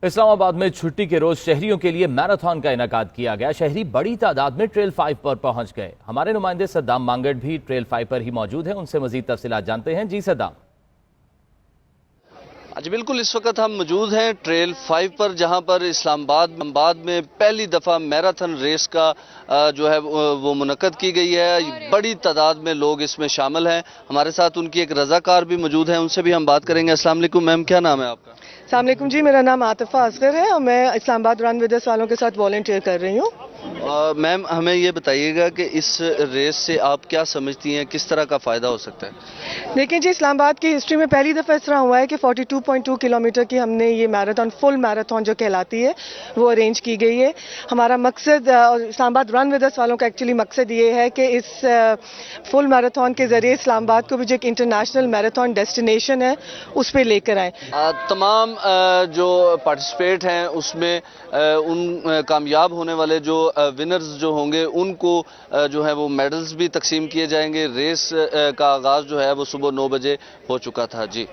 اسلام آباد میں چھٹی کے روز شہریوں کے لیے میراتھن کا انعقاد کیا گیا۔ شہری بڑی تعداد میں ٹریل 5 پر پہنچ گئے۔ ہمارے نمائندے صدام مانگڑ بھی ٹریل 5 پر ہی موجود ہیں، ان سے مزید تفصیلات جانتے ہیں۔ جی صدام۔ جی بالکل، اس وقت ہم موجود ہیں ٹریل 5 پر، جہاں پر اسلام آباد میں پہلی دفعہ میراتھن ریس کا جو ہے وہ منعقد کی گئی ہے۔ بڑی تعداد میں لوگ اس میں شامل ہیں۔ ہمارے ساتھ ان کی ایک رضاکار بھی موجود ہیں، ان سے بھی ہم بات کریں گے۔ السلام علیکم میم، کیا نام ہے آپ کا؟ السلام علیکم جی، میرا نام عاطفہ اصغر ہے اور میں اسلام آباد رن ودرس والوں کے ساتھ والنٹیئر کر رہی ہوں۔ میم ہمیں یہ بتائیے گا کہ اس ریس سے آپ کیا سمجھتی ہیں، کس طرح کا فائدہ ہو سکتا ہے؟ دیکھیں جی، اسلام آباد کی ہسٹری میں پہلی دفعہ اس طرح ہوا ہے کہ 42.2 کلومیٹر کی ہم نے یہ میراتھن، فل میراتھن جو کہلاتی ہے، وہ ارینج کی گئی ہے۔ ہمارا مقصد، اور اسلام آباد رن ودرس والوں کا ایکچولی مقصد یہ ہے کہ اس فل میراتھن کے ذریعے اسلام آباد کو بھی جو ایک انٹرنیشنل میراتھن ڈیسٹینیشن ہے اس پہ لے کر آئیں۔ تمام جو پارٹیسپیٹ ہیں اس میں ان کامیاب ہونے والے جو ونرز جو ہوں گے ان کو جو ہے وہ میڈلز بھی تقسیم کیے جائیں گے۔ ریس کا آغاز جو ہے وہ صبح 9 بجے ہو چکا تھا۔ جی